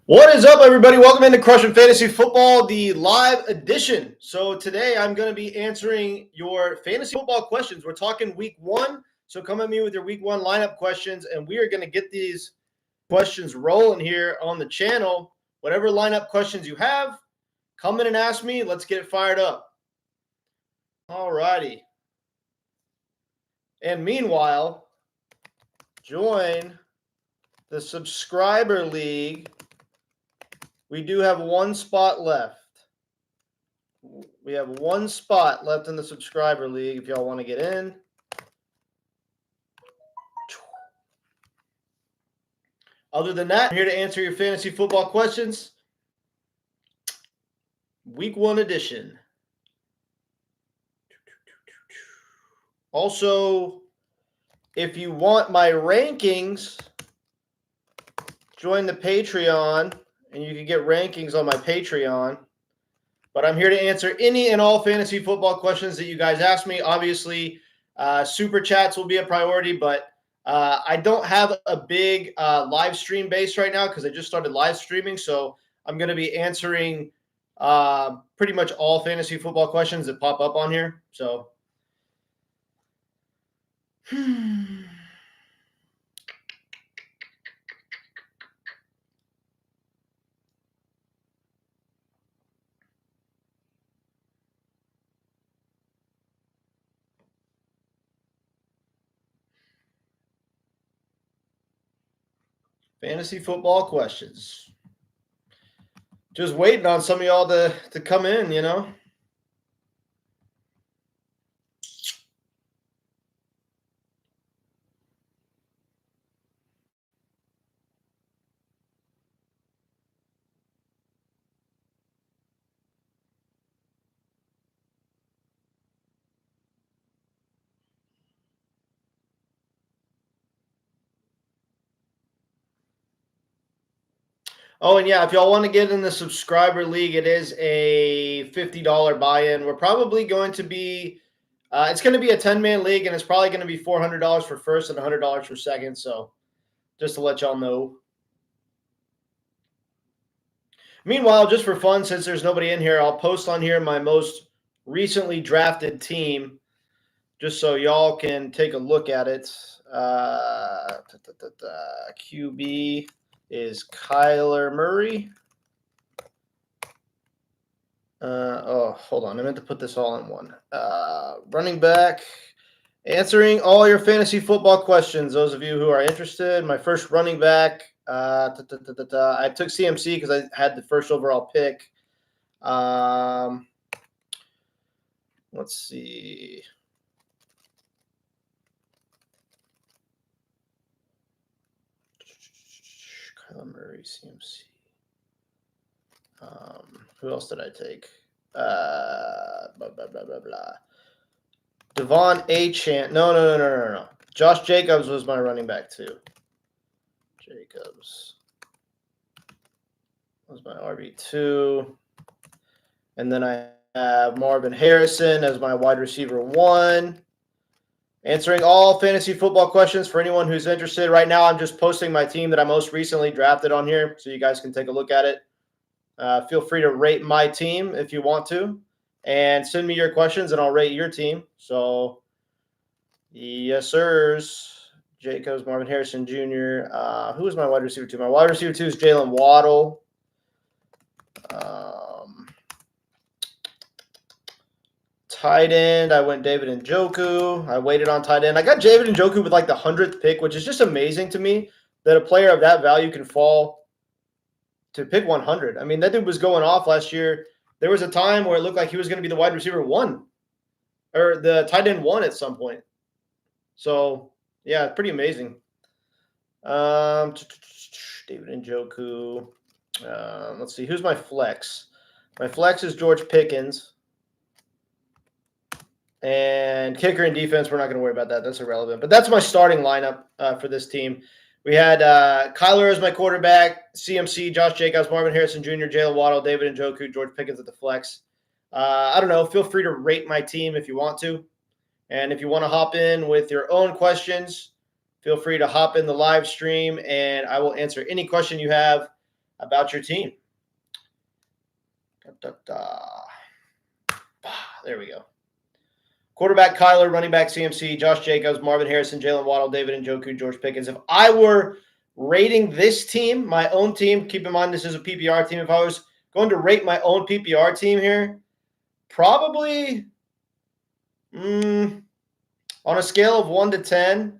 What is up, everybody? Welcome into Crushing Fantasy Football, the live edition. So today I'm going to be answering your fantasy football questions. We're talking week one, so come at me with your week one lineup questions, and we are going to get these questions rolling here on the channel. Whatever lineup questions you have, come in and ask me. Let's get it fired up. All righty. And meanwhile, join the subscriber league. We do have one spot left. We have one spot left in the subscriber league if y'all want to get in. Other than that, I'm here to answer your fantasy football questions. Week one edition. Also, if you want my rankings, join the Patreon, and you can get rankings on my Patreon. But I'm here to answer any and all fantasy football questions that you guys ask me. Obviously, super chats will be a priority, but I don't have a big live stream base right now because I just started live streaming. So I'm going to be answering pretty much all fantasy football questions that pop up on here. So. Fantasy football questions. Just waiting on some of y'all to come in, you know. Oh, and yeah, if y'all want to get in the subscriber league, it is a $50 buy-in. We're probably going to be it's going to be a 10-man league, and it's probably going to be $400 for first and $100 for second. So just to let y'all know. Meanwhile, just for fun, since there's nobody in here, I'll post on here my most recently drafted team just so y'all can take a look at it. QB is Kyler Murray. Hold on. I meant to put this all in one. Running back, answering all your fantasy football questions. Those of you who are interested, my first running back. I took CMC because I had the first overall pick. Let's see. Kyler Murray, CMC. Who else did I take? Devon Achane. No. Josh Jacobs was my running back too. Jacobs was my RB2. And then I have Marvin Harrison as my wide receiver 1. Answering all fantasy football questions for anyone who's interested. Right now, I'm just posting my team that I most recently drafted on here so you guys can take a look at it. Feel free to rate my team if you want to, and send me your questions, and I'll rate your team. So, yes, sirs. Jacobs, Marvin Harrison Jr. Who is my wide receiver 2? My wide receiver 2 is Jalen Waddle. Tight end, I went David Njoku. I waited on tight end. I got David Njoku with like the 100th pick, which is just amazing to me that a player of that value can fall to pick 100. I mean, that dude was going off last year. There was a time where it looked like he was going to be the wide receiver 1 or the tight end 1 at some point. So, yeah, pretty amazing. David Njoku. Let's see. Who's my flex? My flex is George Pickens. And kicker and defense, we're not going to worry about that. That's irrelevant. But that's my starting lineup for this team. We had Kyler as my quarterback, CMC, Josh Jacobs, Marvin Harrison Jr., Jalen Waddle, David Njoku, George Pickens at the flex. I don't know. Feel free to rate my team if you want to. And if you want to hop in with your own questions, feel free to hop in the live stream, and I will answer any question you have. about your team. Da, da, da. There we go. Quarterback Kyler, running back CMC, Josh Jacobs, Marvin Harrison, Jalen Waddle, David Njoku, George Pickens. If I were rating this team, my own team, keep in mind this is a PPR team. If I was going to rate my own PPR team here, probably on a scale of 1 to 10,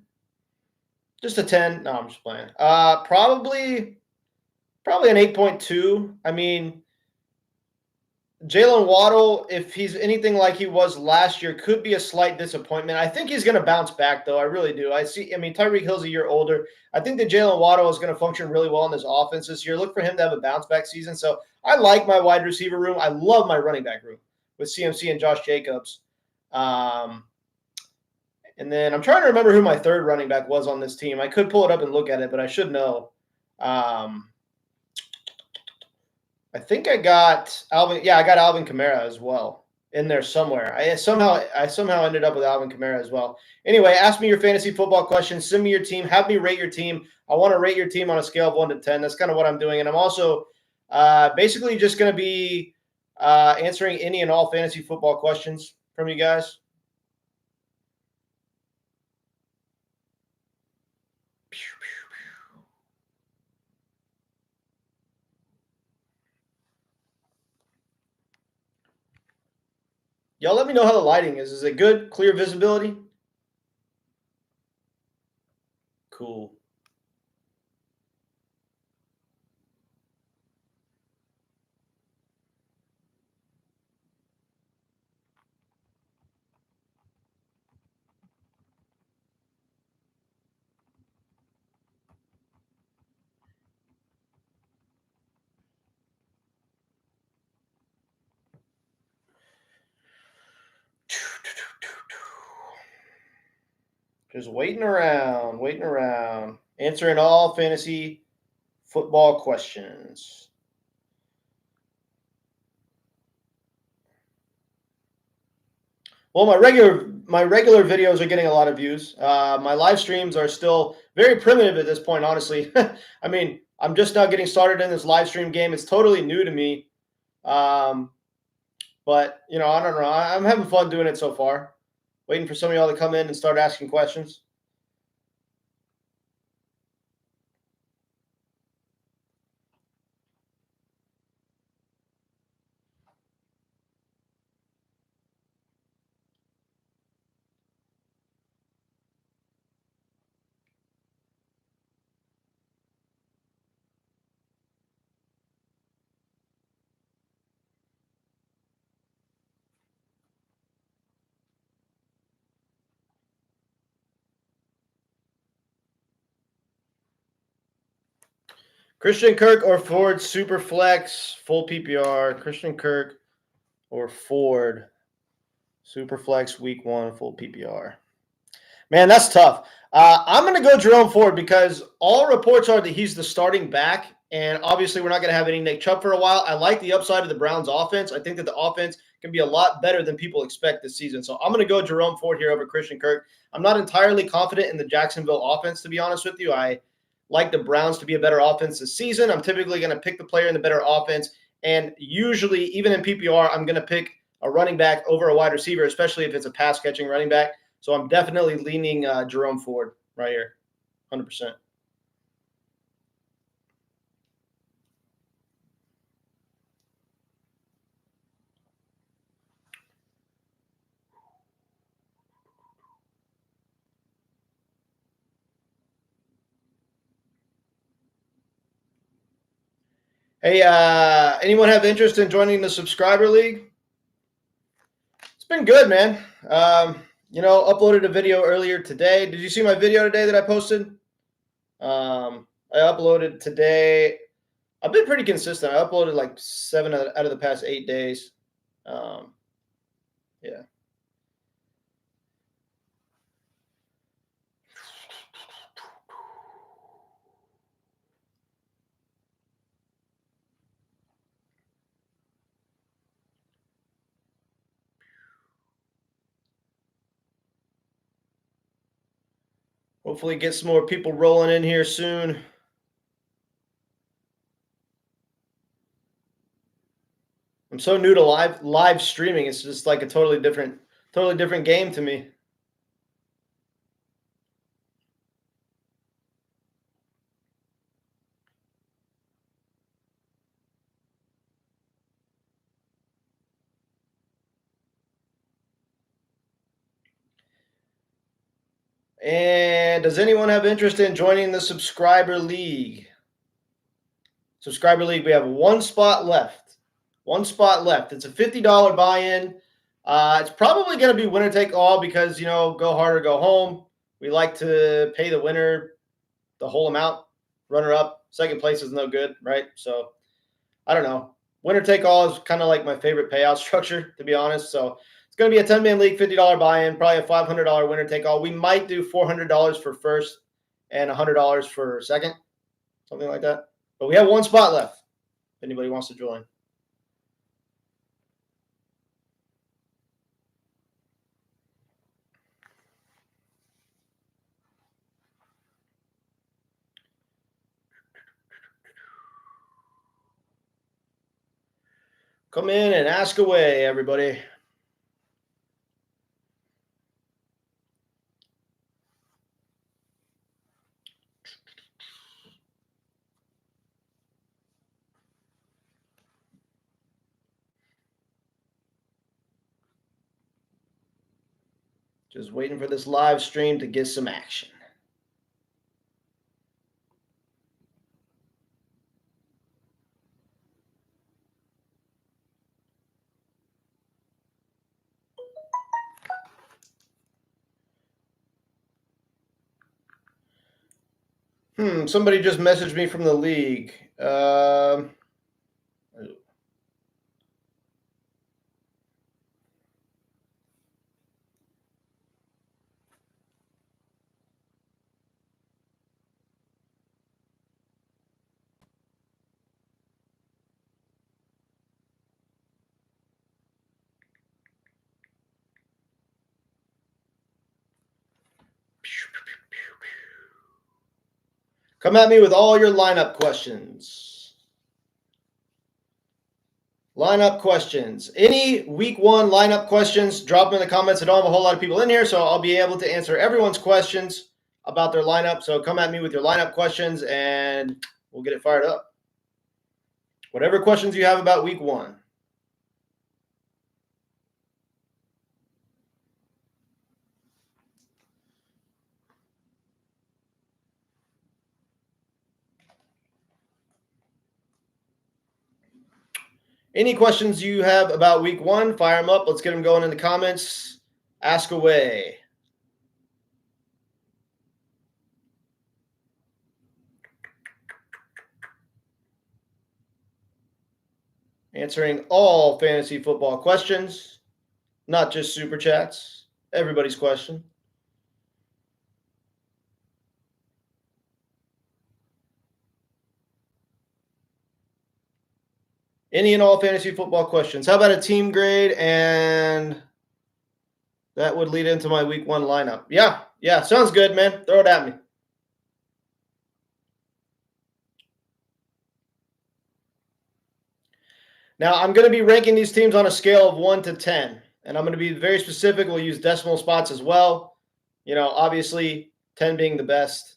just a 10. No, I'm just playing. Probably an 8.2. I mean, Jalen Waddle, if he's anything like he was last year, could be a slight disappointment. I think he's going to bounce back, though. I really do. I mean, Tyreek Hill's a year older. I think that Jalen Waddle is going to function really well in this offense this year. Look for him to have a bounce back season. So I like my wide receiver room. I love my running back room with CMC and Josh Jacobs. And then I'm trying to remember who my third running back was on this team. I could pull it up and look at it, but I should know. I think I got Alvin. Yeah, I got Alvin Kamara as well in there somewhere. I somehow ended up with Alvin Kamara as well. Anyway, ask me your fantasy football questions. Send me your team. Have me rate your team. I want to rate your team on a scale of 1 to 10. That's kind of what I'm doing. And I'm also basically just going to be answering any and all fantasy football questions from you guys. Y'all let me know how the lighting is. Is it good? Clear visibility? Cool. Just waiting around, answering all fantasy football questions. Well, my regular videos are getting a lot of views. My live streams are still very primitive at this point, honestly. I mean, I'm just now getting started in this live stream game. It's totally new to me. But, you know, I don't know. I'm having fun doing it so far. Waiting for some of y'all to come in and start asking questions. Christian Kirk or Ford Superflex full PPR. Christian Kirk or Ford Superflex week 1 full PPR. Man, that's tough. I'm going to go Jerome Ford because all reports are that he's the starting back, and obviously we're not going to have any Nick Chubb for a while. I like the upside of the Browns' offense. I think that the offense can be a lot better than people expect this season. So I'm going to go Jerome Ford here over Christian Kirk. I'm not entirely confident in the Jacksonville offense, to be honest with you. I like the Browns to be a better offense this season. I'm typically going to pick the player in the better offense, and usually, even in PPR, I'm going to pick a running back over a wide receiver, especially if it's a pass-catching running back. So I'm definitely leaning Jerome Ford right here, 100%. Hey, anyone have interest in joining the subscriber league? It's been good, man. You know, uploaded a video earlier today. Did you see my video today that I posted? I uploaded today. I've been pretty consistent. I uploaded like 7 out of the past 8 days. Yeah. Hopefully get some more people rolling in here soon. I'm so new to live streaming. It's just like a totally different game to me. And does anyone have interest in joining the subscriber league? Subscriber league, we have one spot left. One spot left. It's a $50 buy-in. It's probably going to be winner take all because, go hard or go home. We like to pay the winner the whole amount. Runner up, second place is no good, right? So I don't know. Winner take all is kind of like my favorite payout structure, to be honest. So it's going to be a 10-man league, $50 buy-in, probably a $500 winner take all. We might do $400 for first and $100 for second, something like that. But we have one spot left if anybody wants to join. Come in and ask away, everybody. Just waiting for this live stream to get some action. Somebody just messaged me from the league. Come at me with all your lineup questions. Lineup questions. Any week one lineup questions, drop them in the comments. I don't have a whole lot of people in here, so I'll be able to answer everyone's questions about their lineup. So come at me with your lineup questions, and we'll get it fired up. Whatever questions you have about week one. Any questions you have about week one, fire them up. Let's get them going in the comments. Ask away. Answering all fantasy football questions, not just super chats. Everybody's question. Any and all fantasy football questions. How about a team grade? And that would lead into my week one lineup. Yeah, sounds good, man. Throw it at me. Now, I'm going to be ranking these teams on a scale of 1 to 10. And I'm going to be very specific. We'll use decimal spots as well. Obviously, 10 being the best.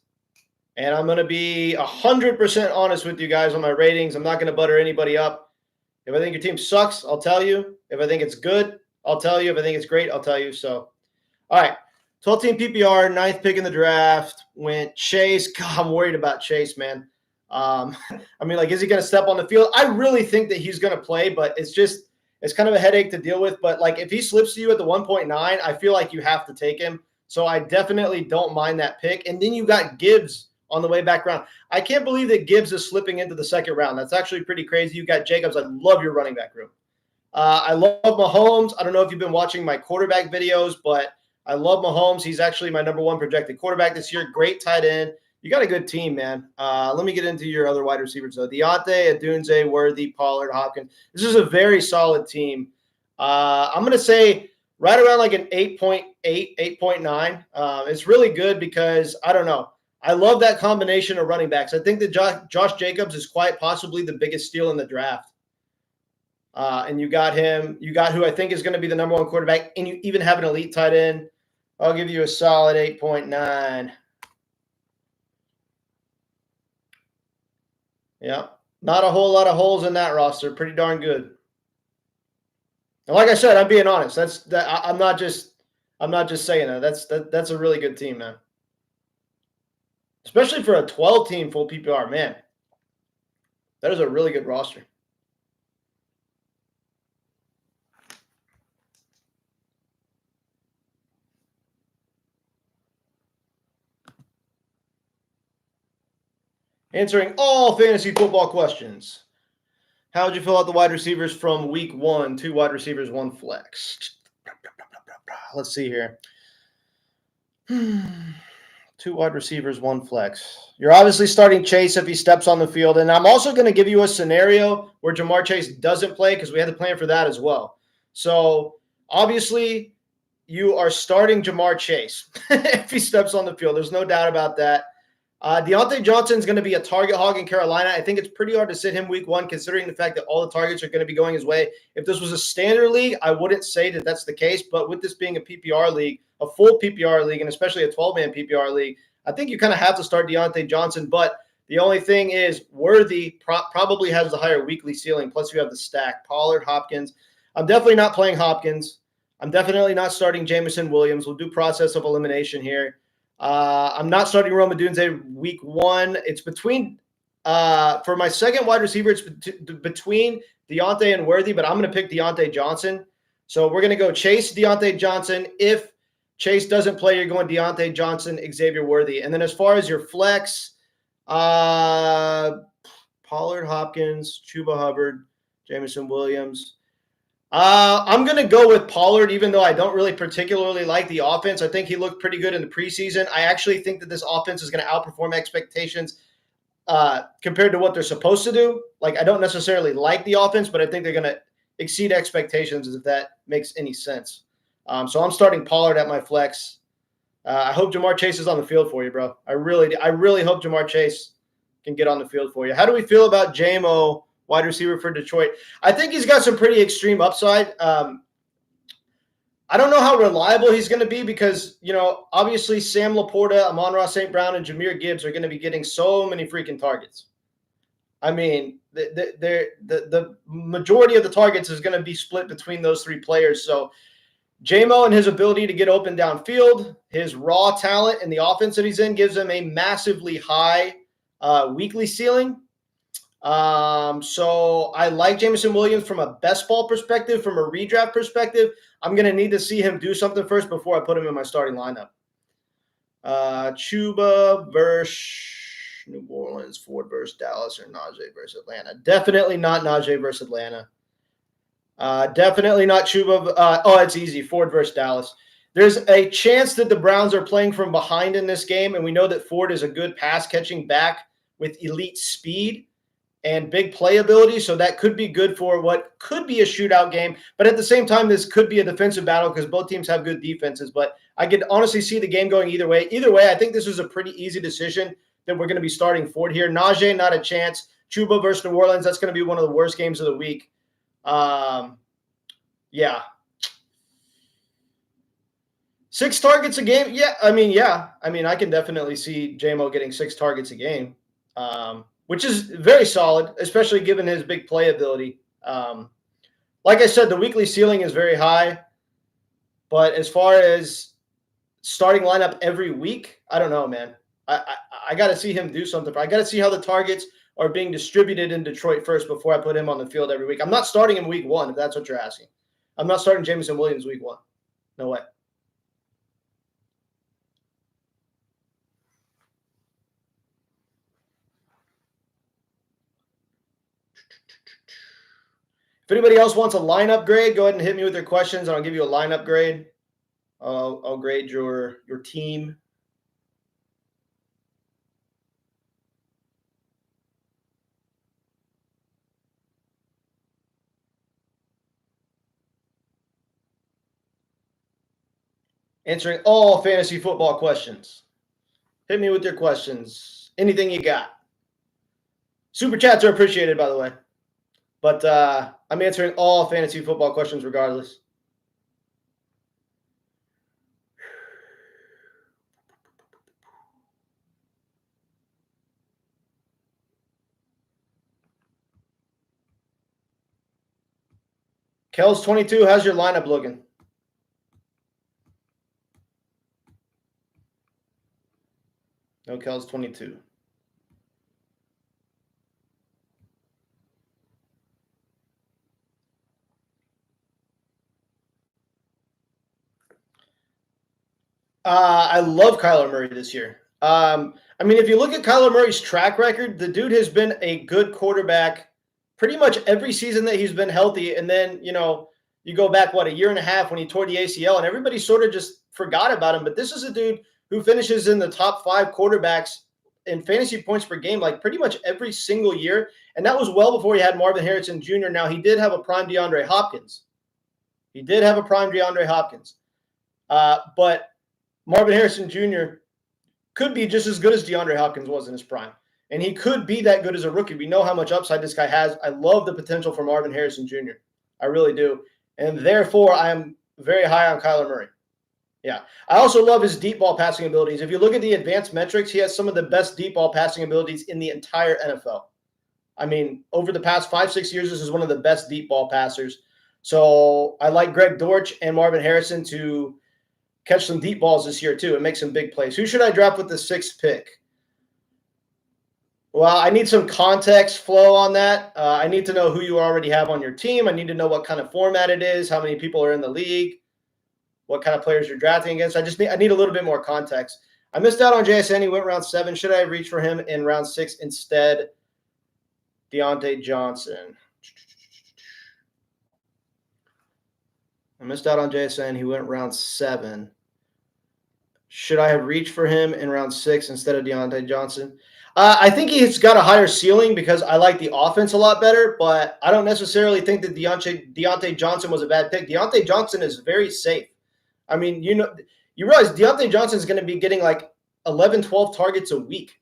And I'm going to be 100% honest with you guys on my ratings. I'm not going to butter anybody up. If I think your team sucks, I'll tell you. If I think it's good, I'll tell you. If I think it's great, I'll tell you. So, all right. 12-team PPR, 9th pick in the draft, went Chase. God, I'm worried about Chase, man. Is he going to step on the field? I really think that he's going to play, but it's kind of a headache to deal with. But, if he slips to you at the 1.9, I feel like you have to take him. So I definitely don't mind that pick. And then you got Gibbs on the way back round. I can't believe that Gibbs is slipping into the second round. That's actually pretty crazy. You got Jacobs. I love your running back room. I love Mahomes. I don't know if you've been watching my quarterback videos, but I love Mahomes. He's actually my number one projected quarterback this year. Great tight end. You got a good team, man. Let me get into your other wide receivers, though. Deontay, Adunze, Worthy, Pollard, Hopkins. This is a very solid team. I'm going to say right around like an 8.8, 8.9. It's really good because, I don't know. I love that combination of running backs. I think that Josh Jacobs is quite possibly the biggest steal in the draft. And you got him. You got who I think is going to be the number one quarterback, and you even have an elite tight end. I'll give you a solid 8.9. Yeah, not a whole lot of holes in that roster. Pretty darn good. And like I said, I'm being honest. I'm not just saying that. That's a really good team, man. Especially for a 12-team full PPR, man. That is a really good roster. Answering all fantasy football questions. How would you fill out the wide receivers from week 1? 2 wide receivers, 1 flex. Let's see here. 2 wide receivers, 1 flex. You're obviously starting Chase if he steps on the field. And I'm also going to give you a scenario where Ja'Marr Chase doesn't play because we had to plan for that as well. So obviously you are starting Ja'Marr Chase if he steps on the field. There's no doubt about that. Deontay Johnson is going to be a target hog in Carolina. I think it's pretty hard to sit him week 1 considering the fact that all the targets are going to be going his way. If this was a standard league, I wouldn't say that that's the case. But with this being a PPR league, a full PPR league, and especially a 12-man PPR league, I think you kind of have to start Deontay Johnson. But the only thing is Worthy probably has the higher weekly ceiling. Plus you have the stack. Pollard, Hopkins. I'm definitely not playing Hopkins. I'm definitely not starting Jameson Williams. We'll do process of elimination here. I'm not starting Rome Odunze week 1. It's between for my second wide receiver, it's between Deontay and Worthy, but I'm going to pick Deontay Johnson. So we're going to go Chase, Deontay Johnson. If Chase doesn't play, you're going Deontay Johnson, Xavier Worthy. And then as far as your flex, Pollard, Hopkins, Chuba Hubbard, Jameson Williams. I'm going to go with Pollard, even though I don't really particularly like the offense. I think he looked pretty good in the preseason. I actually think that this offense is going to outperform expectations compared to what they're supposed to do. Like, I don't necessarily like the offense, but I think they're going to exceed expectations, if that makes any sense. So I'm starting Pollard at my flex. I hope Ja'Marr Chase is on the field for you, bro. I really hope Ja'Marr Chase can get on the field for you. How do we feel about JMO, wide receiver for Detroit? I think he's got some pretty extreme upside. I don't know how reliable he's going to be because, obviously Sam Laporta, Amon-Ra St. Brown, and Jahmyr Gibbs are going to be getting so many freaking targets. I mean, the majority of the targets is going to be split between those 3 players. So JMO and his ability to get open downfield, his raw talent in the offense that he's in gives him a massively high weekly ceiling. So I like Jameson Williams from a best ball perspective, from a redraft perspective. I'm going to need to see him do something first before I put him in my starting lineup. Chuba versus New Orleans, Ford versus Dallas, or Najee versus Atlanta. Definitely not Najee versus Atlanta. Definitely not Chuba. It's easy. Ford versus Dallas. There's a chance that the Browns are playing from behind in this game, and we know that Ford is a good pass-catching back with elite speed and big playability, so that could be good for what could be a shootout game. But at the same time, this could be a defensive battle because both teams have good defenses. But I could honestly see the game going either way. Either way, I think this is a pretty easy decision that we're going to be starting Ford here. Najee, not a chance. Chuba versus New Orleans, that's going to be one of the worst games of the week. Yeah. 6 targets a game? Yeah. I mean, I can definitely see JMO getting 6 targets a game. Which is very solid, especially given his big playability. Like I said, the weekly ceiling is very high. But as far as starting lineup every week, I don't know, man. I got to see him do something. I got to see how the targets are being distributed in Detroit first before I put him on the field every week. I'm not starting him week 1, if that's what you're asking. I'm not starting Jameson Williams week 1. No way. If anybody else wants a lineup grade, go ahead and hit me with your questions, and I'll give you a lineup grade. I'll grade your team. Answering all fantasy football questions. Hit me with your questions. Anything you got. Super chats are appreciated, by the way. But I'm answering all fantasy football questions regardless. Kel's 22, how's your lineup looking? No, Kel's 22. I love Kyler Murray this year. I mean, if you look at Kyler Murray's track record, the dude has been a good quarterback pretty much every season that he's been healthy. And then, you go back, a year and a half when he tore the ACL, and everybody sort of just forgot about him. But this is a dude who finishes in the top 5 quarterbacks in fantasy points per game, like pretty much every single year. And that was well before he had Marvin Harrison Jr. Now, he did have a prime DeAndre Hopkins. But Marvin Harrison Jr. could be just as good as DeAndre Hopkins was in his prime. And he could be that good as a rookie. We know how much upside this guy has. I love the potential for Marvin Harrison Jr. I really do. And therefore, I am very high on Kyler Murray. Yeah. I also love his deep ball passing abilities. If you look at the advanced metrics, he has some of the best deep ball passing abilities in the entire NFL. I mean, over the past 5-6 years, this is one of the best deep ball passers. So I like Greg Dortch and Marvin Harrison to catch some deep balls this year, too, and make some big plays. Who should I draft with the 6th pick? Well, I need some context flow on that. I need to know who you already have on your team. I need to know what kind of format it is, how many people are in the league, what kind of players you're drafting against. I need a little bit more context. I missed out on JSN. He went round 7. Should I reach for him in round 6 instead? Diontae Johnson. I missed out on JSN. He went round 7. Should I have reached for him in round 6 instead of Diontae Johnson? I think he's got a higher ceiling because I like the offense a lot better, but I don't necessarily think that Diontae Johnson was a bad pick. Diontae Johnson is very safe. I mean, you realize Diontae Johnson is going to be getting like 11, 12 targets a week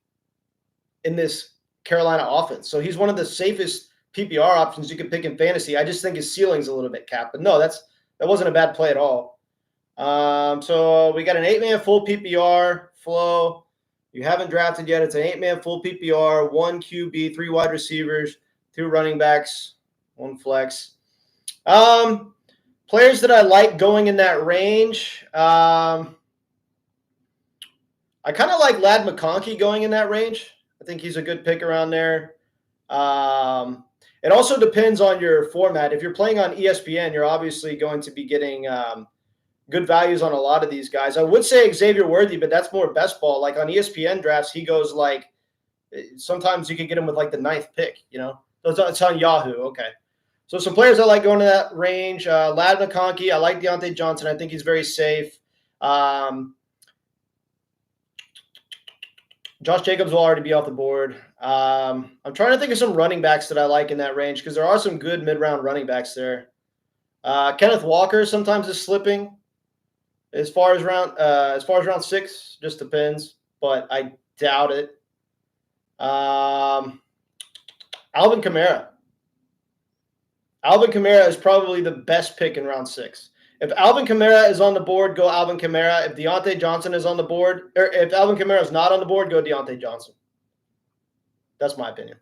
in this Carolina offense. So he's one of the safest PPR options you could pick in fantasy. I just think his ceiling's a little bit capped. But no, that wasn't a bad play at all. So we got an 8-man full PPR flow. You haven't drafted yet. It's an 8-man full PPR, 1 QB, 3 wide receivers, 2 running backs, 1 flex. Players that I like going in that range. I kind of like Ladd McConkey going in that range. I think he's a good pick around there. It also depends on your format. If you're playing on ESPN, you're obviously going to be getting good values on a lot of these guys. I would say Xavier Worthy, but that's more best ball. Like on ESPN drafts, he goes like sometimes you can get him with like the 9th pick, It's on Yahoo. Okay. So some players I like going to that range. Ladd McConkey. I like Diontae Johnson. I think he's very safe. Josh Jacobs will already be off the board. I'm trying to think of some running backs that I like in that range because there are some good mid-round running backs there. Kenneth Walker sometimes is slipping. As far as round 6, just depends, but I doubt it. Alvin Kamara. Alvin Kamara is probably the best pick in round 6. If Alvin Kamara is on the board, go Alvin Kamara. If Diontae Johnson is on the board, or if Alvin Kamara is not on the board, go Diontae Johnson. That's my opinion.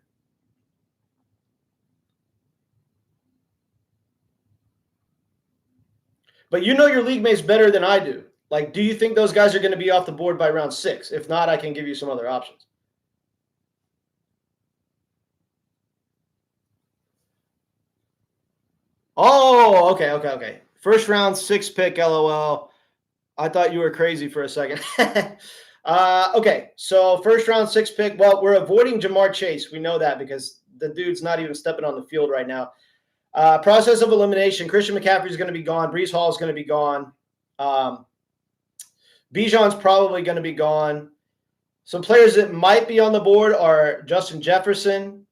But your league mates better than I do. Like, do you think those guys are going to be off the board by round 6? If not, I can give you some other options. Oh, okay. First round, 6th pick, LOL. I thought you were crazy for a second. Okay, so first round, 6th pick. Well, we're avoiding Jamar Chase. We know that because the dude's not even stepping on the field right now. Process of elimination. Christian McCaffrey is going to be gone. Breece Hall is going to be gone. Bijan's probably going to be gone. Some players that might be on the board are Justin Jefferson.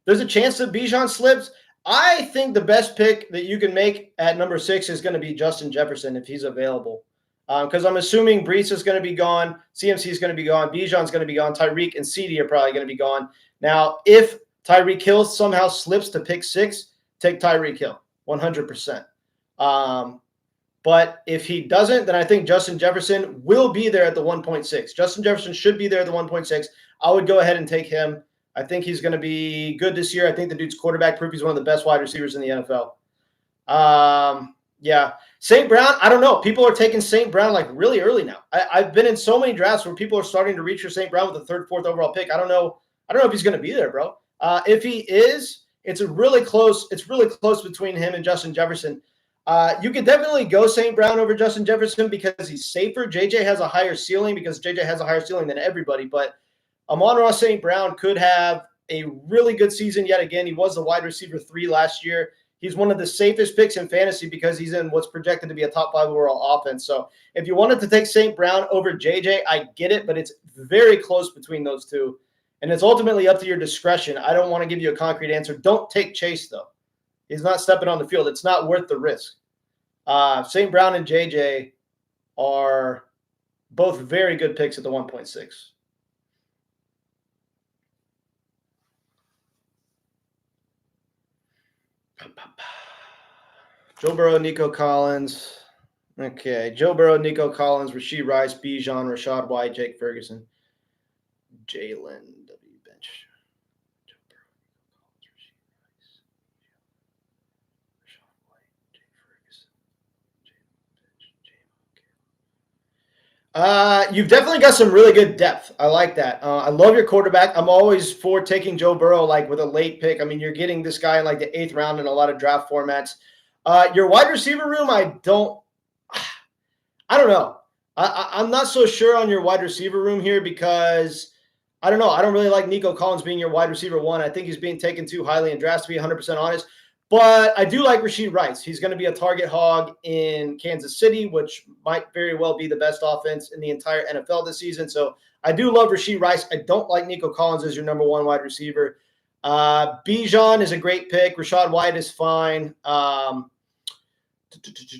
There's a chance that Bijan slips. I think the best pick that you can make at number 6 is going to be Justin Jefferson if he's available. Because I'm assuming Brees is going to be gone, CMC is going to be gone, Bijan's going to be gone, Tyreek and CD are probably going to be gone. Now, if Tyreek Hill somehow slips to pick 6, take Tyreek Hill, 100%. But if he doesn't, then I think Justin Jefferson will be there at the 1.6. Justin Jefferson should be there at the 1.6. I would go ahead and take him. I think he's going to be good this year. I think the dude's quarterback proof. He's one of the best wide receivers in the NFL. Yeah. St. Brown, I don't know. People are taking St. Brown like really early now. I've been in so many drafts where people are starting to reach for St. Brown with the 3rd, 4th overall pick. I don't know if he's going to be there, bro. If he is, it's really close between him and Justin Jefferson. You could definitely go St. Brown over Justin Jefferson because he's safer. JJ has a higher ceiling because JJ has a higher ceiling than everybody. But Amon-Ra St. Brown could have a really good season yet again. He was the wide receiver 3 last year. He's one of the safest picks in fantasy because he's in what's projected to be a top 5 overall offense. So if you wanted to take St. Brown over JJ, I get it, but it's very close between those two. And it's ultimately up to your discretion. I don't want to give you a concrete answer. Don't take Chase, though. He's not stepping on the field. It's not worth the risk. St. Brown and JJ are both very good picks at the 1.6. Joe Burrow, Nico Collins. Okay. Joe Burrow, Nico Collins, Rashee Rice, Bijan, Rashad White, Jake Ferguson, Jalen W. Bench. Joe Burrow, Nico Collins, Rashee Rice, Rashad White, Jake Ferguson, Jalen Bench, you've definitely got some really good depth. I like that. I love your quarterback. I'm always for taking Joe Burrow like with a late pick. I mean, you're getting this guy in like the 8th round in a lot of draft formats. Your wide receiver room, I don't know. I'm not so sure on your wide receiver room here because I don't know. I don't really like Nico Collins being your wide receiver 1. I think he's being taken too highly in drafts, to be 100% honest. But I do like Rashee Rice. He's going to be a target hog in Kansas City, which might very well be the best offense in the entire NFL this season. So I do love Rashee Rice. I don't like Nico Collins as your number 1 wide receiver. Bijan is a great pick. Rashad White is fine.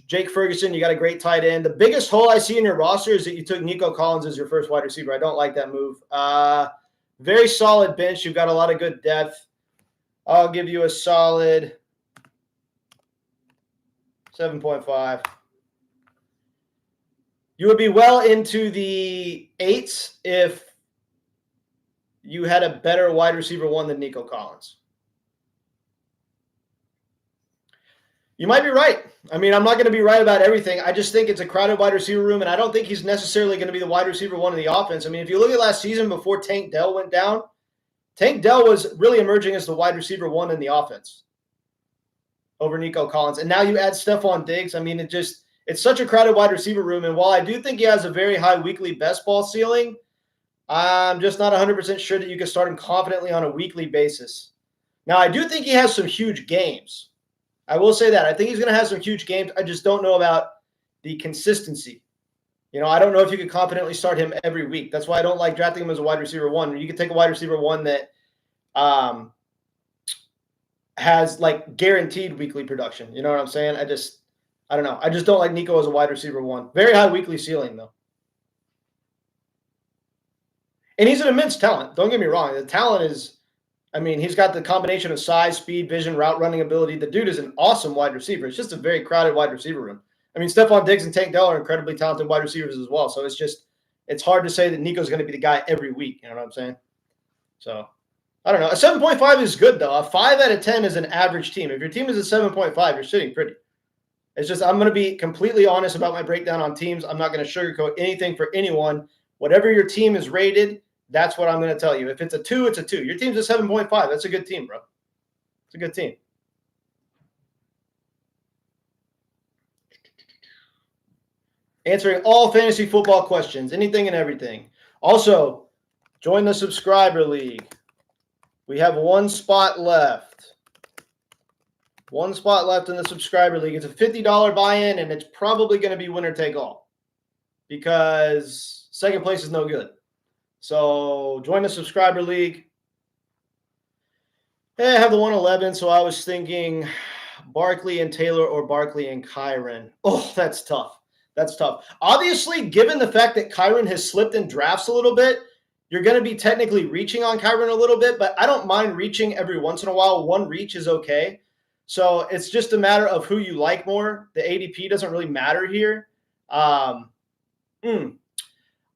Jake Ferguson, you got a great tight end. The biggest hole I see in your roster is that you took Nico Collins as your first wide receiver. I don't like that move. Very solid bench. You've got a lot of good depth. I'll give you a solid 7.5. You would be well into the 8s if you had a better wide receiver 1 than Nico Collins. You might be right. I mean, I'm not going to be right about everything. I just think it's a crowded wide receiver room, and I don't think he's necessarily going to be the wide receiver 1 in the offense. I mean, if you look at last season before Tank Dell went down, Tank Dell was really emerging as the wide receiver 1 in the offense over Nico Collins. And now you add Stephon Diggs. I mean, it's such a crowded wide receiver room. And while I do think he has a very high weekly best ball ceiling, I'm just not 100% sure that you can start him confidently on a weekly basis. Now, I do think he has some huge games. I will say that. I think he's going to have some huge games. I just don't know about the consistency. You know, I don't know if you could confidently start him every week. That's why I don't like drafting him as a wide receiver 1. You can take a wide receiver 1 that has like guaranteed weekly production. You know what I'm saying? I don't know. I just don't like Nico as a wide receiver 1. Very high weekly ceiling, though. And he's an immense talent. Don't get me wrong. The talent is, I mean, he's got the combination of size, speed, vision, route running ability. The dude is an awesome wide receiver. It's just a very crowded wide receiver room. I mean, Stephon Diggs and Tank Dell are incredibly talented wide receivers as well. So it's hard to say that Nico's going to be the guy every week. You know what I'm saying? So I don't know. A 7.5 is good, though. A 5 out of 10 is an average team. If your team is a 7.5, you're sitting pretty. It's just I'm going to be completely honest about my breakdown on teams. I'm not going to sugarcoat anything for anyone. Whatever your team is rated, that's what I'm going to tell you. If it's a 2, it's a 2. Your team's a 7.5. That's a good team, bro. It's a good team. Answering all fantasy football questions, anything and everything. Also, join the subscriber league. We have 1 spot left. 1 spot left in the subscriber league. It's a $50 buy-in, and it's probably going to be winner take all because second place is no good. So join the subscriber league. Hey, I have the 111, so I was thinking Barkley and Taylor or Barkley and Kyren. Oh, that's tough. That's tough. Obviously, given the fact that Kyren has slipped in drafts a little bit, you're going to be technically reaching on Kyren a little bit, but I don't mind reaching every once in a while. One reach is okay. So it's just a matter of who you like more. The ADP doesn't really matter here. I'm going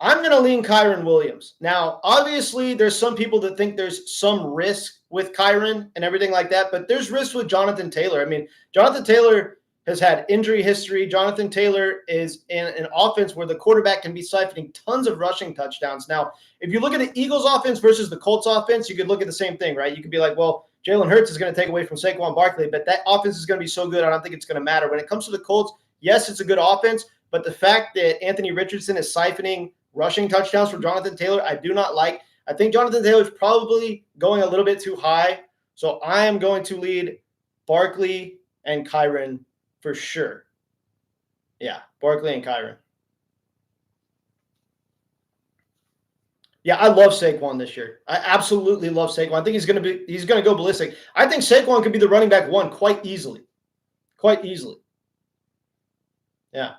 to lean Kyren Williams. Now, obviously, there's some people that think there's some risk with Kyren and everything like that, but there's risk with Jonathan Taylor. I mean, Jonathan Taylor has had injury history. Jonathan Taylor is in an offense where the quarterback can be siphoning tons of rushing touchdowns. Now, if you look at the Eagles offense versus the Colts offense, you could look at the same thing, right? You could be like, well, Jalen Hurts is going to take away from Saquon Barkley, but that offense is going to be so good, I don't think it's going to matter. When it comes to the Colts, yes, it's a good offense, but the fact that Anthony Richardson is siphoning rushing touchdowns from Jonathan Taylor, I do not like. I think Jonathan Taylor is probably going a little bit too high, so I am going to lead Barkley and Kyren for sure. Yeah, Barkley and Kyren. Yeah, I love Saquon this year. I absolutely love Saquon. I think he's going to go ballistic. I think Saquon could be the running back one quite easily. Quite easily. Yeah.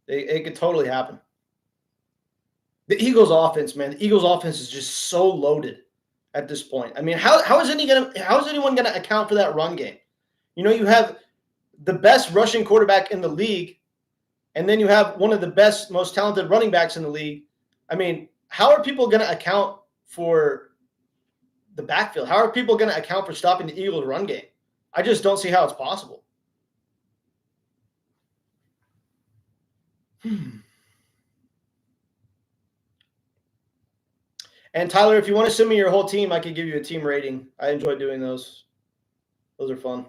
It could totally happen. The Eagles offense, man. The Eagles offense is just so loaded at this point. I mean, how is anyone going to account for that run game? You know, you have the best rushing quarterback in the league, and then you have one of the best, most talented running backs in the league. I mean, how are people going to account for the backfield? How are people going to account for stopping the Eagles' run game? I just don't see how it's possible. And Tyler, if you want to send me your whole team, I could give you a team rating. I enjoy doing those. Those are fun.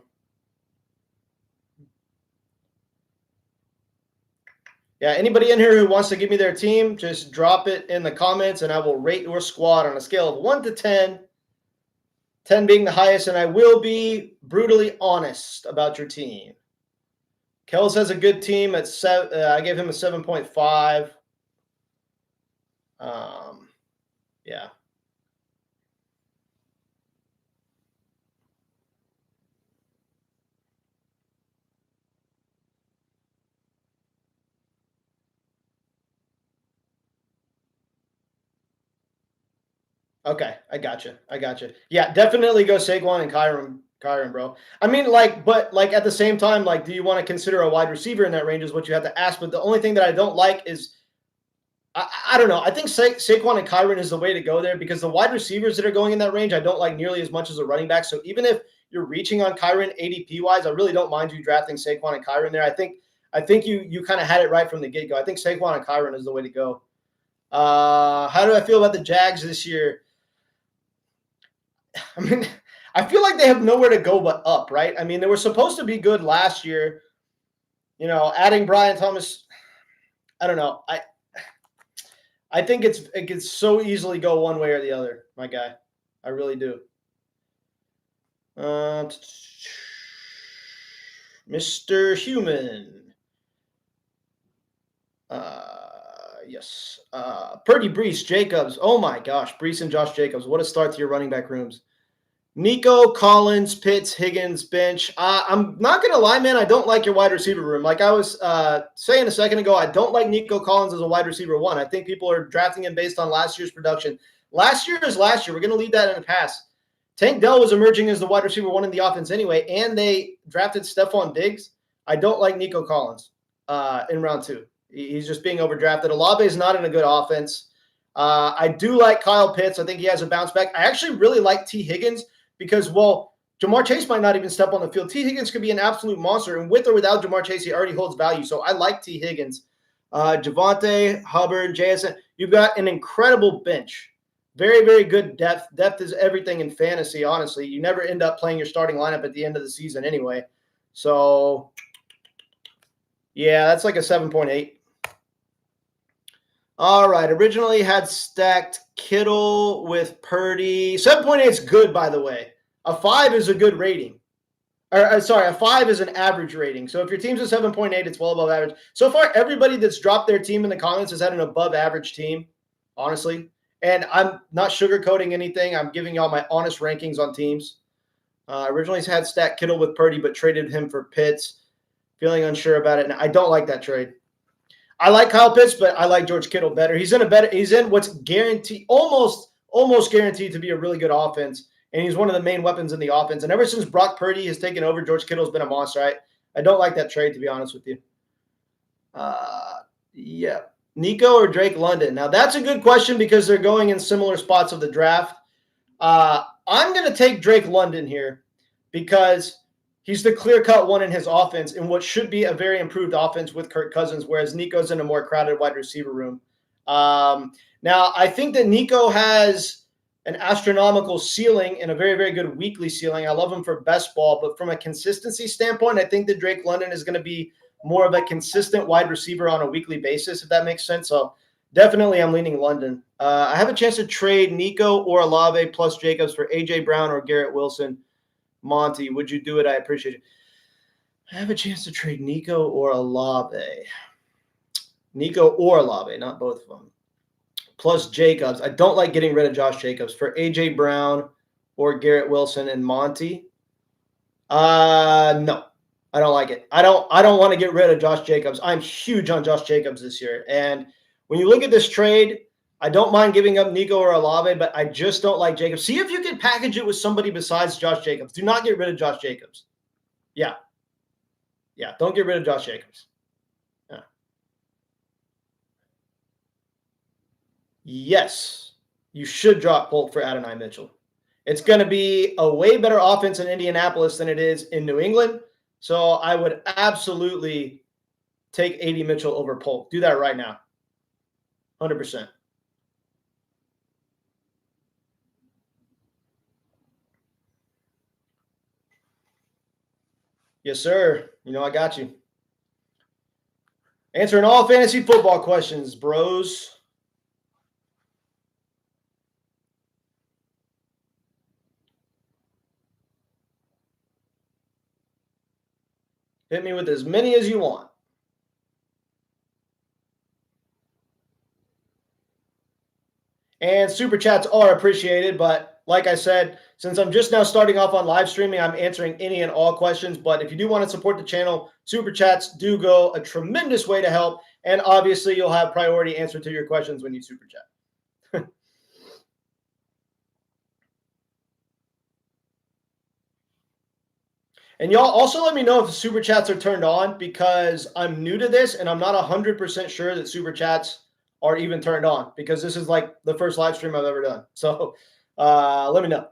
Yeah, anybody in here who wants to give me their team, just drop it in the comments, and I will rate your squad on a scale of 1 to 10, 10 being the highest, and I will be brutally honest about your team. Kels has a good team at 7. I gave him a 7.5. Yeah. Okay, I gotcha. Yeah, definitely go Saquon and Kyren, bro. I mean, but at the same time, do you want to consider a wide receiver in that range is what you have to ask. But the only thing that I don't like is, I don't know. I think Saquon and Kyren is the way to go there because the wide receivers that are going in that range, I don't like nearly as much as a running back. So even if you're reaching on Kyren ADP-wise, I really don't mind you drafting Saquon and Kyren there. I think you kind of had it right from the get-go. I think Saquon and Kyren is the way to go. How do I feel about the Jags this year? I mean, I feel like they have nowhere to go but up, right? I mean, they were supposed to be good last year. You know, adding Brian Thomas, I don't know. I think it could so easily go one way or the other, my guy. I really do. Mr. Human. Yes. Purdy, Brees, Jacobs. Oh my gosh, Brees and Josh Jacobs. What a start to your running back rooms. Nico, Collins, Pitts, Higgins, bench. I'm not going to lie, man. I don't like your wide receiver room. Like I was saying a second ago, I don't like Nico Collins as a wide receiver one. I think people are drafting him based on last year's production. Last year is last year. We're going to leave that in the past. Tank Dell was emerging as the wide receiver one in the offense anyway, and they drafted Stephon Diggs. I don't like Nico Collins in round 2. He's just being overdrafted. Olave is not in a good offense. I do like Kyle Pitts. I think he has a bounce back. I actually really like T. Higgins because, well, Jamar Chase might not even step on the field. T. Higgins could be an absolute monster, and with or without Jamar Chase, he already holds value. So I like T. Higgins. Javonte, Hubbard, JSN. You've got an incredible bench. Very, very good depth. Depth is everything in fantasy, honestly. You never end up playing your starting lineup at the end of the season anyway. So, yeah, that's like a 7.8. All right. Originally had stacked Kittle with Purdy. 7.8 is good, by the way. A 5 is a good rating. A 5 is an average rating. So if your team's a 7.8, it's well above average. So far, everybody that's dropped their team in the comments has had an above average team, honestly. And I'm not sugarcoating anything. I'm giving y'all my honest rankings on teams. Originally had stacked Kittle with Purdy, but traded him for Pitts. Feeling unsure about it. And I don't like that trade. I like Kyle Pitts, but I like George Kittle better. He's in what's guaranteed, almost guaranteed to be a really good offense. And he's one of the main weapons in the offense. And ever since Brock Purdy has taken over, George Kittle's been a monster. I don't like that trade, to be honest with you. Yeah. Nico or Drake London? Now, that's a good question because they're going in similar spots of the draft. I'm going to take Drake London here because he's the clear-cut one in his offense in what should be a very improved offense with Kirk Cousins, whereas Nico's in a more crowded wide receiver room. Now, I think that Nico has an astronomical ceiling and a very, very good weekly ceiling. I love him for best ball, but from a consistency standpoint, I think that Drake London is going to be more of a consistent wide receiver on a weekly basis, if that makes sense. So definitely I'm leaning London. I have a chance to trade Nico or Olave plus Jacobs for A.J. Brown or Garrett Wilson. Monty, would you do it? I appreciate it. I have a chance to trade Nico or Olave. Nico or Olave, not both of them. Plus Jacobs. I don't like getting rid of Josh Jacobs for A.J. Brown or Garrett Wilson and Monty. No. I don't like it. I don't want to get rid of Josh Jacobs. I'm huge on Josh Jacobs this year. And when you look at this trade, I don't mind giving up Nico or Olave, but I just don't like Jacobs. See if you can package it with somebody besides Josh Jacobs. Do not get rid of Josh Jacobs. Yeah. Yeah, don't get rid of Josh Jacobs. Yeah. Yes, you should drop Polk for Adonai Mitchell. It's going to be a way better offense in Indianapolis than it is in New England. So I would absolutely take A.D. Mitchell over Polk. Do that right now. 100%. Yes, sir. You know I got you. Answering all fantasy football questions, bros. Hit me with as many as you want. And super chats are appreciated, but like I said, since I'm just now starting off on live streaming, I'm answering any and all questions. But if you do want to support the channel, super chats do go a tremendous way to help. And obviously, you'll have priority answer to your questions when you super chat. And y'all also let me know if the super chats are turned on because I'm new to this and I'm not 100% sure that super chats are even turned on because this is like the first live stream I've ever done. So let me know.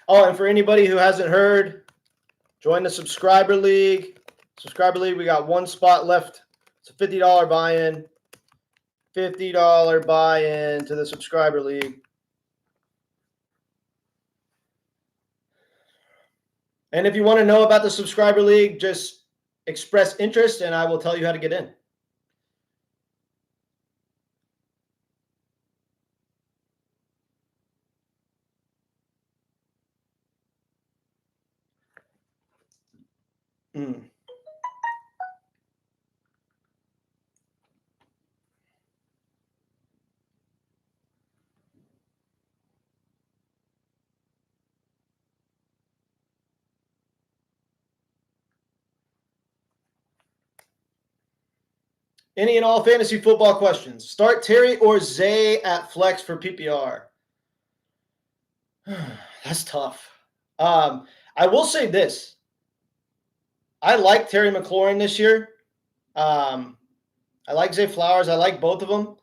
Oh, and for anybody who hasn't heard, join the subscriber league. We got one spot left. It's a $50 buy-in. $50 buy-in to the subscriber league. And if you want to know about the subscriber league, just express interest and I will tell you how to get in. Any and all fantasy football questions. Start Terry or Zay at flex for PPR. That's tough. I will say this. I like Terry McLaurin this year. I like Zay Flowers. I like both of them.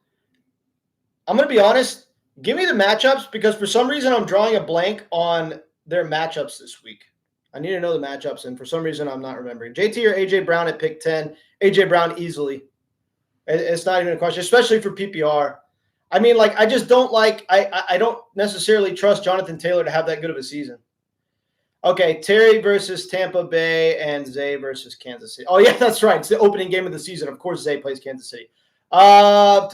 I'm going to be honest. Give me the matchups because for some reason I'm drawing a blank on their matchups this week. I need to know the matchups, and for some reason I'm not remembering. JT or A.J. Brown at pick 10. A.J. Brown easily. It's not even a question, especially for PPR. I mean, like, I just don't like – I don't necessarily trust Jonathan Taylor to have that good of a season. Okay, Terry versus Tampa Bay and Zay versus Kansas City. Oh, yeah, that's right. It's the opening game of the season. Of course, Zay plays Kansas City. I'm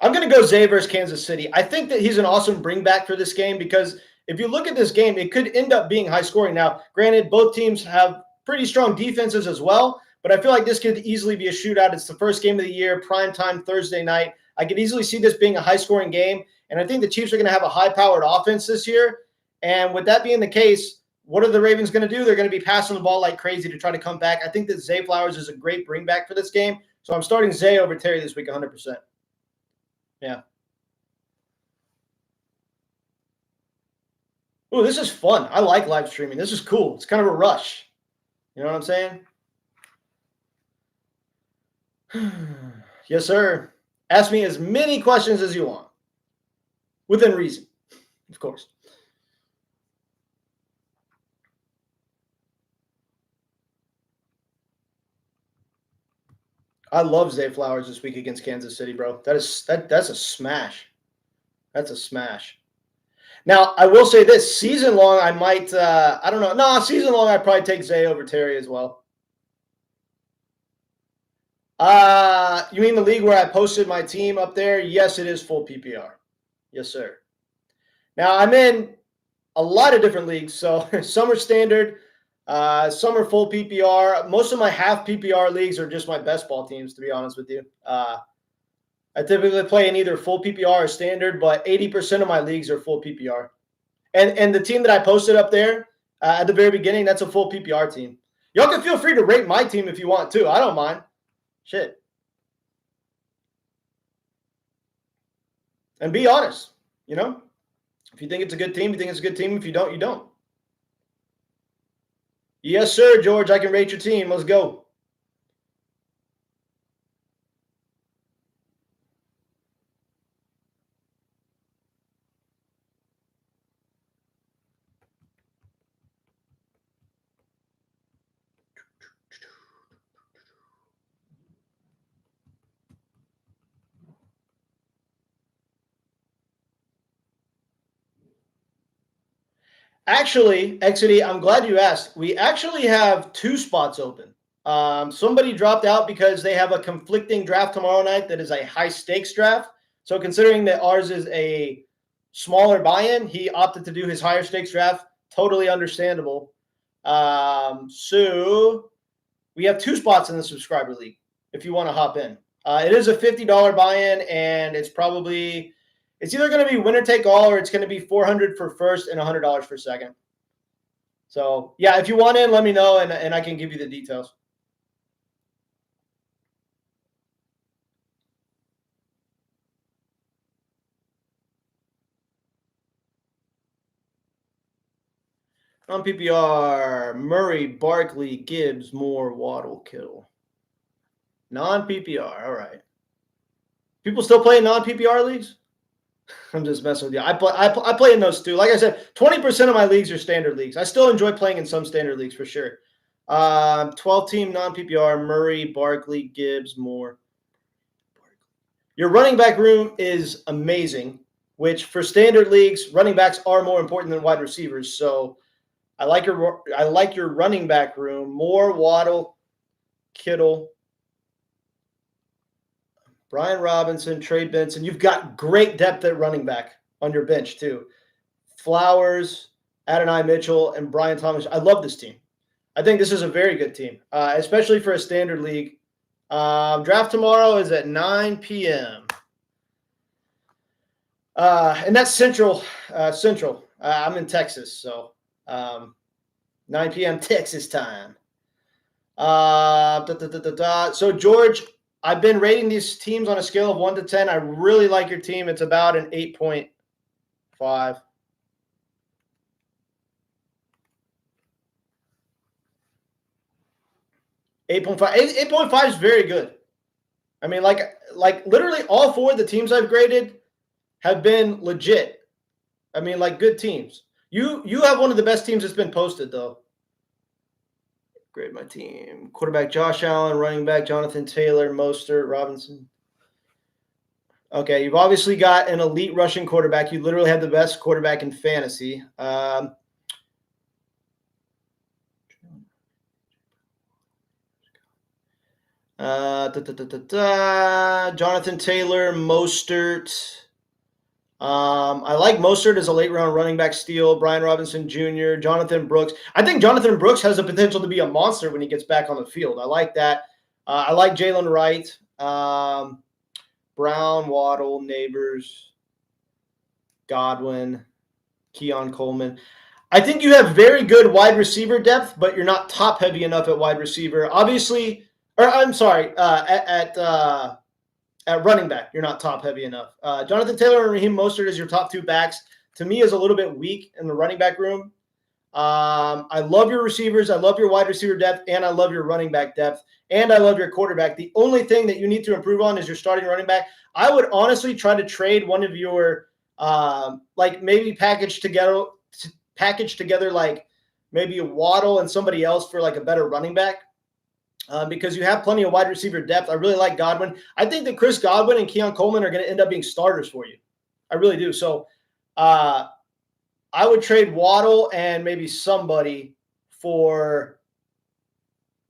going to go Zay versus Kansas City. I think that he's an awesome bring back for this game because if you look at this game, it could end up being high scoring. Now, granted, both teams have pretty strong defenses as well, but I feel like this could easily be a shootout. It's the first game of the year, prime time Thursday night. I could easily see this being a high scoring game. And I think the Chiefs are going to have a high-powered offense this year. And with that being the case, what are the Ravens going to do? They're going to be passing the ball like crazy to try to come back. I think that Zay Flowers is a great bring back for this game. So I'm starting Zay over Terry this week 100%. Yeah. Ooh, this is fun. I like live streaming. This is cool. It's kind of a rush. You know what I'm saying? Yes, sir. Ask me as many questions as you want. Within reason, of course. I love Zay Flowers this week against Kansas City, bro. That's a smash. That's a smash. Now, I will say this. Season long, I might I don't know. No, season long, I'd probably take Zay over Terry as well. You mean the league where I posted my team up there? Yes, it is full PPR. Yes, sir. Now, I'm in a lot of different leagues. So some are standard, some are full PPR. Most of my half PPR leagues are just my best ball teams, to be honest with you. I typically play in either full PPR or standard, but 80% of my leagues are full PPR. And the team that I posted up there at the very beginning, that's a full PPR team. Y'all can feel free to rate my team if you want to. I don't mind. Shit. And be honest, you know? If you think it's a good team, you think it's a good team. If you don't, you don't. Yes, sir, George. I can rate your team. Let's go. Actually, Exity, I'm glad you asked. We actually have 2 spots open. Somebody dropped out because they have a conflicting draft tomorrow night that is a high stakes draft. So considering that ours is a smaller buy-in, he opted to do his higher stakes draft. Totally understandable. So we have 2 spots in the subscriber league if you want to hop in. It is a $50 buy-in, and it's either going to be winner take all or it's going to be $400 for first and $100 for second. So, yeah, if you want in, let me know, and I can give you the details. On PPR, Murray, Barkley, Gibbs, Moore, Waddle, Kittle. Non-PPR, all right. People still playing non-PPR leagues? I'm just messing with you. I play in those too. Like I said, 20% of my leagues are standard leagues. I still enjoy playing in some standard leagues for sure. 12-team non-PPR, Murray, Barkley, Gibbs, Moore. Your running back room is amazing, which for standard leagues, running backs are more important than wide receivers. So I like your running back room. Moore, Waddle, Kittle, Brian Robinson, Trey Benson. You've got great depth at running back on your bench too. Flowers, Adonai Mitchell, and Brian Thomas. I love this team. I think this is a very good team, especially for a standard league. Draft tomorrow is at 9 p.m. And that's Central. I'm in Texas, so 9 p.m. Texas time. So, George, I've been rating these teams on a scale of 1 to 10. I really like your team. It's about an 8.5. 8.5 is very good. I mean, like literally all 4 of the teams I've graded have been legit. I mean, like good teams. You have one of the best teams that's been posted, though. Grade my team. Quarterback Josh Allen, running back Jonathan Taylor, Mostert, Robinson. Okay, you've obviously got an elite rushing quarterback. You literally have the best quarterback in fantasy. Jonathan Taylor, Mostert. I like Mostert as a late round running back steal. Brian Robinson Jr., Jonathan Brooks. I think Jonathan Brooks has the potential to be a monster when he gets back on the field. I like that. I like Jalen Wright, Brown, Waddle, Neighbors. Godwin, Keon Coleman. I think you have very good wide receiver depth, but you're not top heavy enough at wide receiver. Obviously, or I'm sorry, at running back, you're not top heavy enough. Jonathan Taylor and Raheem Mostert as your top two backs, to me, is a little bit weak in the running back room. I love your receivers. I love your wide receiver depth, and I love your running back depth, and I love your quarterback. The only thing that you need to improve on is your starting running back. I would honestly try to trade one of your, like maybe package together like maybe a Waddle and somebody else for like a better running back. Because you have plenty of wide receiver depth. I really like Godwin. I think that Chris Godwin and Keon Coleman are going to end up being starters for you. I really do. So I would trade Waddle and maybe somebody for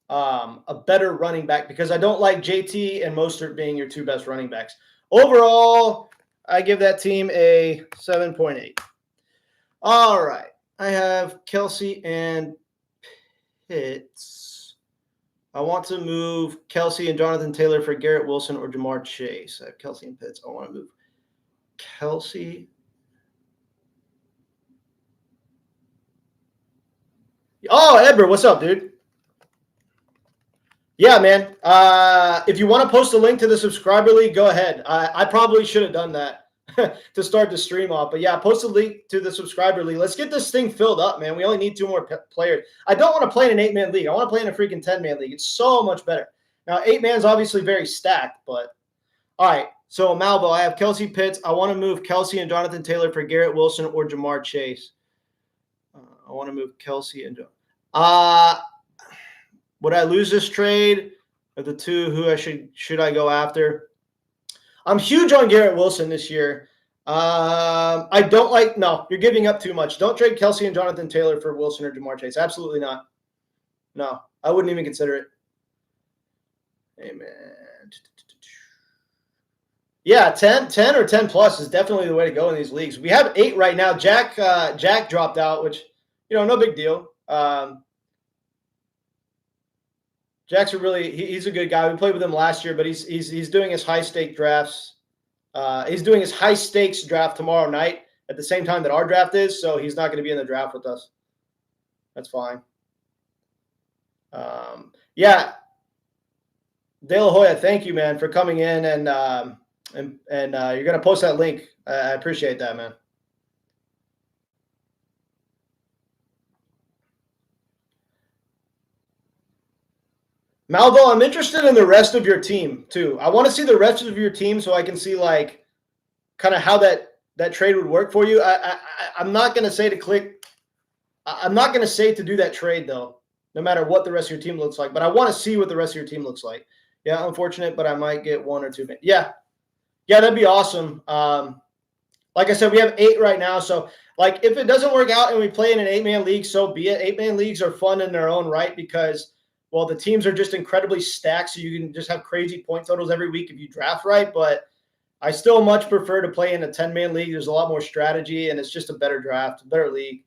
a better running back because I don't like JT and Mostert being your two best running backs. Overall, I give that team a 7.8. All right. I have Kelce and Pitts. I want to move Kelce and Jonathan Taylor for Garrett Wilson or Jamar Chase. I have Kelce and Pitts. I want to move Kelce. Oh, Edward, what's up, dude? Yeah, man. If you want to post a link to the subscriber league, go ahead. I probably should have done that to start the stream off. But yeah, post a link to the subscriber league. Let's get this thing filled up, man. We only need 2 more players. I don't want to play in an 8-man league. I want to play in a freaking 10-man league. It's so much better. Now, 8-man's obviously very stacked, but all right. So Malvo, I have Kelce Pitts. I want to move Kelce and Jonathan Taylor for Garrett Wilson or Jamar Chase. I want to move Kelce and would I lose this trade? Of the two, who should I go after? I'm huge on Garrett Wilson this year. I don't like – no, you're giving up too much. Don't trade Kelce and Jonathan Taylor for Wilson or Jamar Chase. Absolutely not. No, I wouldn't even consider it. Amen. Yeah, 10 or 10 plus is definitely the way to go in these leagues. We have 8 right now. Jack dropped out, which, no big deal. Jack's he's a good guy. We played with him last year, but he's doing his high stake drafts. He's doing his high stakes draft tomorrow night at the same time that our draft is, so he's not going to be in the draft with us. That's fine. Yeah, De La Hoya, thank you, man, for coming in and you're going to post that link. I appreciate that, man. Malvo, I'm interested in the rest of your team too. I want to see the rest of your team so I can see like kind of how that trade would work for you. I'm not going to say to click. I'm not going to say to do that trade though, no matter what the rest of your team looks like. But I want to see what the rest of your team looks like. Yeah, unfortunate, but I might get 1 or 2. Yeah, that'd be awesome. Like I said, we have 8 right now. So like if it doesn't work out and we play in an 8-man league, so be it. 8-man leagues are fun in their own right because – well, the teams are just incredibly stacked, so you can just have crazy point totals every week if you draft right. But I still much prefer to play in a 10-man league. There's a lot more strategy, and it's just a better draft, a better league.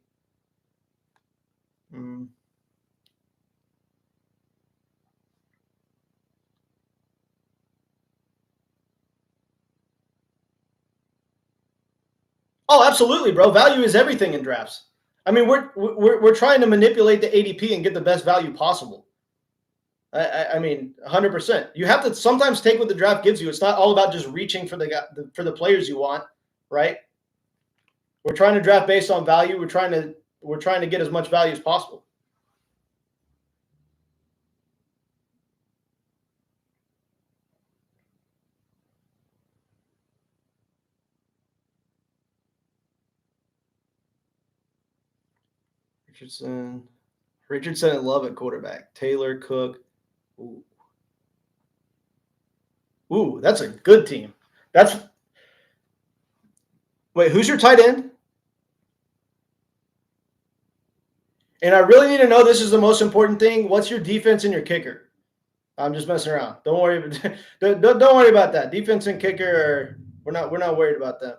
Oh, absolutely, bro. Value is everything in drafts. I mean, we're trying to manipulate the ADP and get the best value possible. I mean, 100%. You have to sometimes take what the draft gives you. It's not all about just reaching for the players you want, right? We're trying to draft based on value. We're trying to get as much value as possible. Richardson and Love at quarterback. Taylor, Cook. Ooh, that's a good team. Wait, who's your tight end? And I really need to know, this is the most important thing. What's your defense and your kicker? I'm just messing around. Don't worry. Don't worry about that. Defense and kicker, we're not worried about that.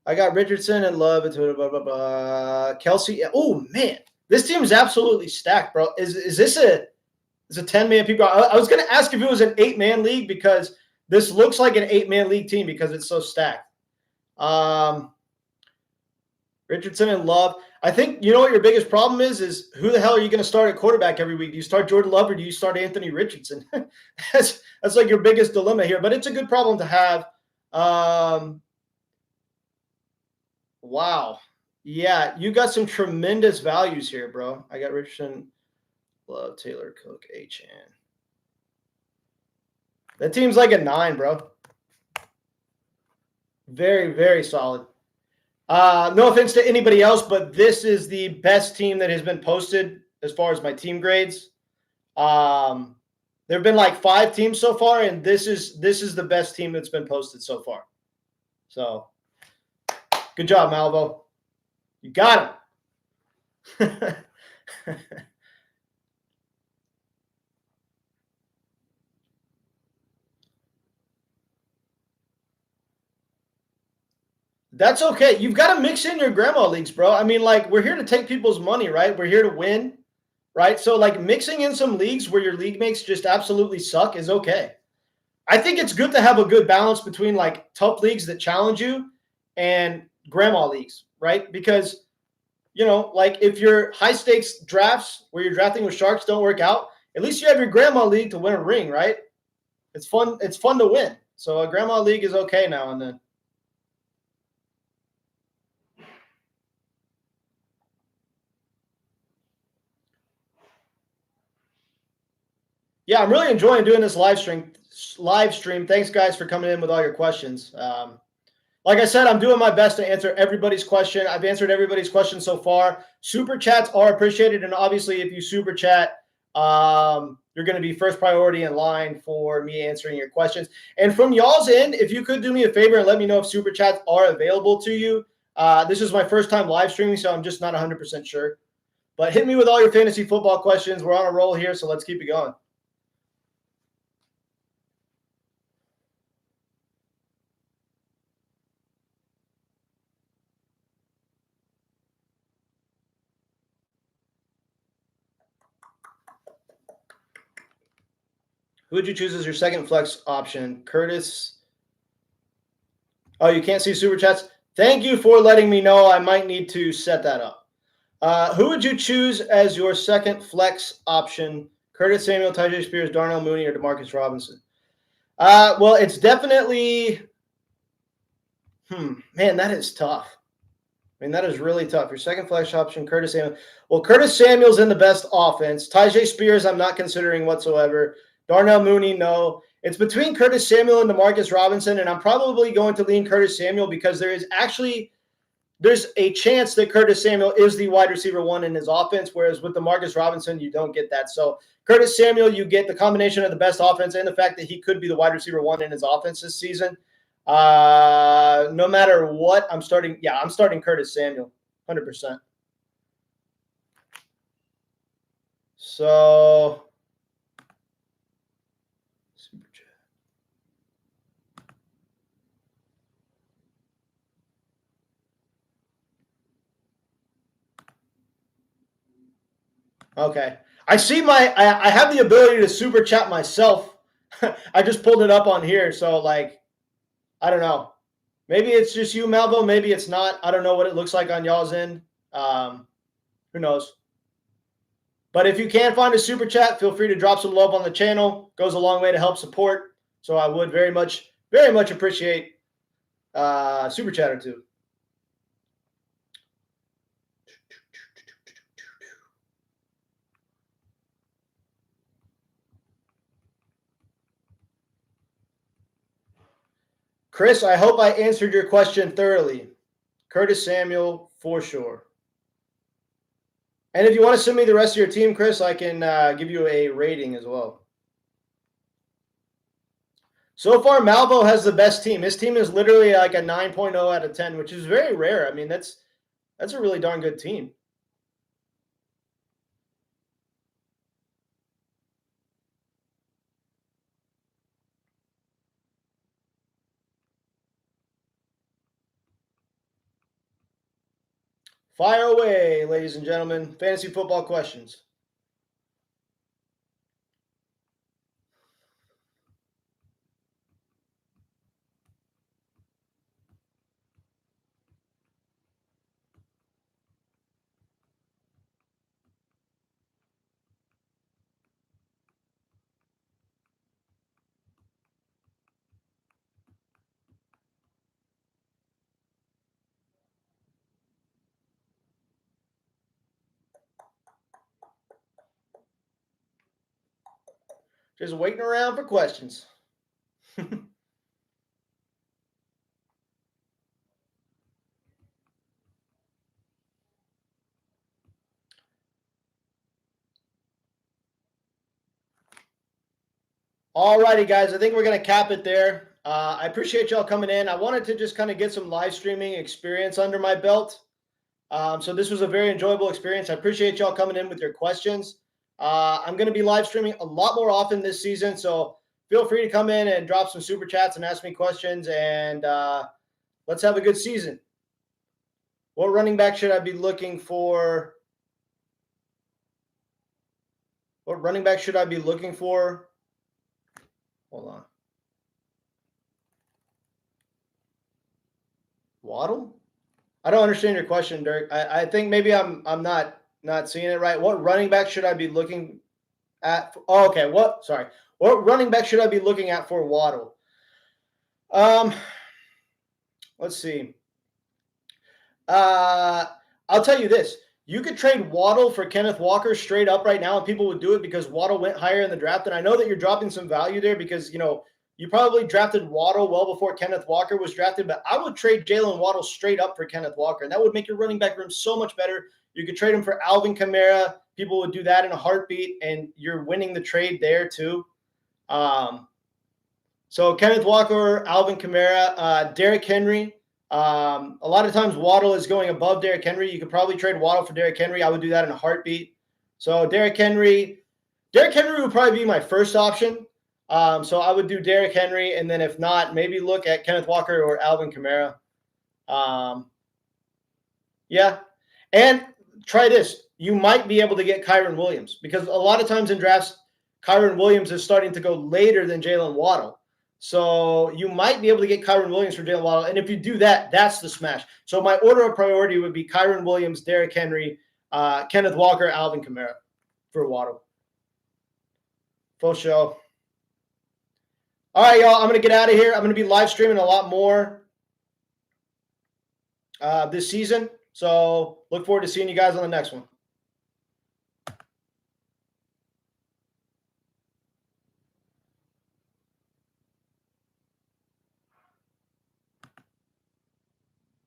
I got Richardson and Love. Kelce. Oh man, this team is absolutely stacked, bro. Is this a 10-man people? I was going to ask if it was an 8-man league because this looks like an 8-man league team because it's so stacked. Richardson and Love. I think you know what your biggest problem is who the hell are you going to start at quarterback every week? Do you start Jordan Love or do you start Anthony Richardson? that's like your biggest dilemma here, but it's a good problem to have. Wow. Yeah, you got some tremendous values here, bro. I got Richardson, Love, Taylor, Cook, Achane. That team's like a 9, bro. Very, very solid. No offense to anybody else, but this is the best team that has been posted as far as my team grades. There have been like 5 teams so far, and this is the best team that's been posted so far. So, good job, Malvo. You got him. That's okay. You've got to mix in your grandma leagues, bro. I mean, like, we're here to take people's money, right? We're here to win, right? So, like, mixing in some leagues where your league mates just absolutely suck is okay. I think it's good to have a good balance between, like, tough leagues that challenge you and grandma leagues, right? Because, you know, like, if your high-stakes drafts where you're drafting with sharks don't work out, at least you have your grandma league to win a ring, right? It's fun. It's fun to win. So a grandma league is okay now and then. Yeah, I'm really enjoying doing this live stream. Thanks, guys, for coming in with all your questions. Like I said, I'm doing my best to answer everybody's question. I've answered everybody's question so far. Super chats are appreciated, and obviously, if you super chat, you're going to be first priority in line for me answering your questions. And from y'all's end, if you could do me a favor and let me know if super chats are available to you. This is my first time live streaming, so I'm just not 100% sure. But hit me with all your fantasy football questions. We're on a roll here, so let's keep it going. Who would you choose as your second flex option? Curtis. Oh, you can't see super chats? Thank you for letting me know. I might need to set that up. Who would you choose as your second flex option? Curtis Samuel, Tyjae Spears, Darnell Mooney, or Demarcus Robinson? Well, it's definitely man, that is tough. I mean, that is really tough. Your second flex option, Curtis Samuel. Well, Curtis Samuel's in the best offense. Tyjae Spears, I'm not considering whatsoever. Darnell Mooney, no. It's between Curtis Samuel and Demarcus Robinson, and I'm probably going to lean Curtis Samuel because there's a chance that Curtis Samuel is the wide receiver 1 in his offense, whereas with Demarcus Robinson, you don't get that. So Curtis Samuel, you get the combination of the best offense and the fact that he could be the wide receiver 1 in his offense this season. No matter what, I'm starting Curtis Samuel, 100%. So, super chat. Okay. I see I have the ability to super chat myself. I just pulled it up on here. So, like, I don't know. Maybe it's just you, Malvo. Maybe it's not. I don't know what it looks like on y'all's end. Who knows? But if you can find a super chat, feel free to drop some love on the channel. Goes a long way to help support. So I would very much appreciate super chat or two. Chris, I hope I answered your question thoroughly. Curtis Samuel, for sure. And if you want to send me the rest of your team, Chris, I can give you a rating as well. So far, Malvo has the best team. His team is literally like a 9.0 out of 10, which is very rare. I mean, that's a really darn good team. Fire away, ladies and gentlemen. Fantasy football questions. Just waiting around for questions. All righty, guys. I think we're going to cap it there. I appreciate y'all coming in. I wanted to just kind of get some live streaming experience under my belt. So this was a very enjoyable experience. I appreciate y'all coming in with your questions. I'm going to be live streaming a lot more often this season. So feel free to come in and drop some super chats and ask me questions. And let's have a good season. What running back should I be looking for? What running back should I be looking for? Hold on. Waddle? I don't understand your question, Dirk. I think maybe I'm not seeing it right. What running back should I be looking at? Oh, okay. What running back should I be looking at for Waddle? Let's see. I'll tell you this. You could trade Waddle for Kenneth Walker straight up right now, and people would do it because Waddle went higher in the draft. And I know that you're dropping some value there because, you probably drafted Waddle well before Kenneth Walker was drafted, but I would trade Jalen Waddle straight up for Kenneth Walker, and that would make your running back room so much better. You could trade him for Alvin Kamara. People would do that in a heartbeat, and you're winning the trade there too. So Kenneth Walker, Alvin Kamara, Derrick Henry. A lot of times Waddle is going above Derrick Henry. You could probably trade Waddle for Derrick Henry. I would do that in a heartbeat. So Derrick Henry would probably be my first option. So I would do Derrick Henry, and then if not, maybe look at Kenneth Walker or Alvin Kamara. Yeah. And try this. You might be able to get Kyren Williams because a lot of times in drafts, Kyren Williams is starting to go later than Jalen Waddle. So you might be able to get Kyren Williams for Jalen Waddle. And if you do that, that's the smash. So my order of priority would be Kyren Williams, Derrick Henry, Kenneth Walker, Alvin Kamara for Waddle. Full show. All right, y'all. I'm going to get out of here. I'm going to be live streaming a lot more this season. So look forward to seeing you guys on the next one.